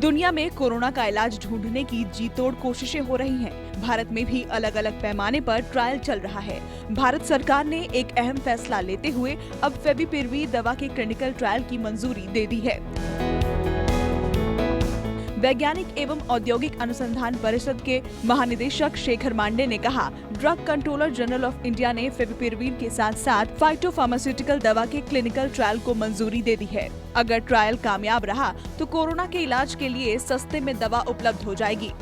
दुनिया में कोरोना का इलाज ढूंढने की जी तोड़ कोशिशें हो रही हैं। भारत में भी अलग अलग पैमाने पर ट्रायल चल रहा है। भारत सरकार ने एक अहम फैसला लेते हुए अब फेविपिरवीर दवा के क्लिनिकल ट्रायल की मंजूरी दे दी है। वैज्ञानिक एवं औद्योगिक अनुसंधान परिषद के महानिदेशक शेखर मांडे ने कहा, drug controller general of India ने फेविपिरवीर के साथ साथ फाइटोफार्मास्यूटिकल दवा के क्लिनिकल ट्रायल को मंजूरी दे दी है। अगर ट्रायल कामयाब रहा तो कोरोना के इलाज के लिए सस्ते में दवा उपलब्ध हो जाएगी।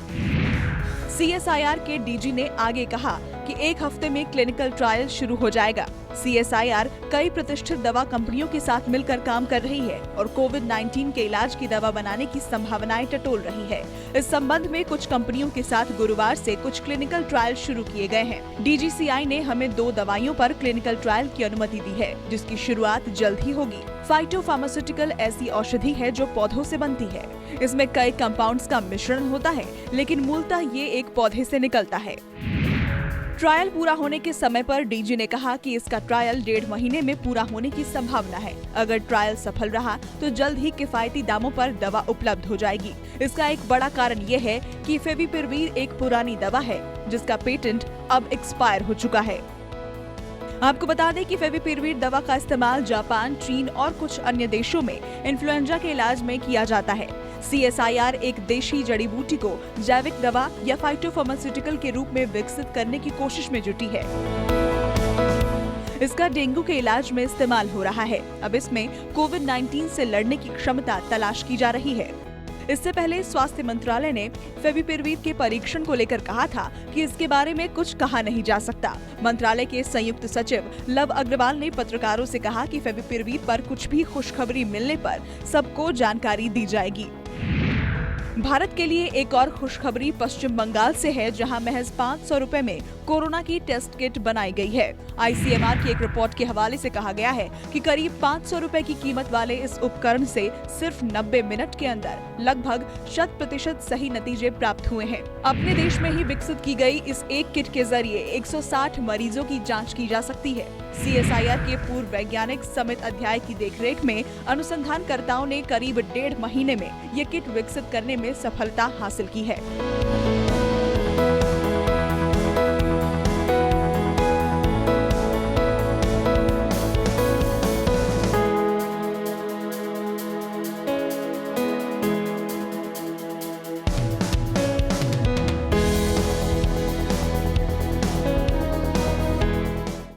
CSIR के DG ने आगे कहा कि एक हफ्ते में क्लिनिकल ट्रायल शुरू हो जाएगा। CSIR कई प्रतिष्ठित दवा कंपनियों के साथ मिलकर काम कर रही है और कोविड-19 के इलाज की दवा बनाने की संभावनाएं टटोल रही है। इस संबंध में कुछ कंपनियों के साथ गुरुवार से कुछ क्लिनिकल ट्रायल शुरू किए गए हैं। DGCI ने हमें 2 दवाइयों पर क्लिनिकल ट्रायल की अनुमति दी है, जिसकी शुरुआत जल्द ही होगी। फाइटोफार्मास्यूटिकल ऐसी औषधि है जो पौधों से बनती है। इसमें कई कंपाउंड्स का मिश्रण होता है, लेकिन मूलतः ये एक पौधे से निकलता है। ट्रायल पूरा होने के समय पर DG ने कहा कि इसका ट्रायल 1.5 महीने में पूरा होने की संभावना है। अगर ट्रायल सफल रहा तो जल्द ही किफायती दामों पर दवा उपलब्ध हो जाएगी। इसका एक बड़ा कारण ये है कि फेविपिरवीर एक पुरानी दवा है जिसका पेटेंट अब एक्सपायर हो चुका है। आपको बता दें कि फेविपिरवीर दवा का इस्तेमाल जापान, चीन और कुछ अन्य देशों में इन्फ्लुएंजा के इलाज में किया जाता है। CSIR एक देशी जड़ी बूटी को जैविक दवा या फाइटोफार्मास्यूटिकल के रूप में विकसित करने की कोशिश में जुटी है। इसका डेंगू के इलाज में इस्तेमाल हो रहा है। अब इसमें कोविड-19 से लड़ने की क्षमता तलाश की जा रही है। इससे पहले स्वास्थ्य मंत्रालय ने फेविपिरवीर के परीक्षण को लेकर कहा था कि इसके बारे में कुछ कहा नहीं जा सकता। मंत्रालय के संयुक्त सचिव लव अग्रवाल ने पत्रकारों से कहा कि फेविपिरवीर पर कुछ भी खुशखबरी मिलने पर सबको जानकारी दी जाएगी। भारत के लिए एक और खुशखबरी पश्चिम बंगाल से है, जहां महज 500 रुपए में कोरोना की टेस्ट किट बनाई गई है। ICMR की एक रिपोर्ट के हवाले से कहा गया है कि करीब 500 रुपए की कीमत वाले इस उपकरण से सिर्फ 90 मिनट के अंदर लगभग 100% सही नतीजे प्राप्त हुए हैं। अपने देश में ही विकसित की गई इस एक किट के जरिए 160 मरीजों की जाँच की जा सकती है। CSIR के पूर्व वैज्ञानिक समित अध्याय की देखरेख में अनुसंधानकर्ताओं ने करीब 1.5 महीने में ये किट विकसित करने में सफलता हासिल की है।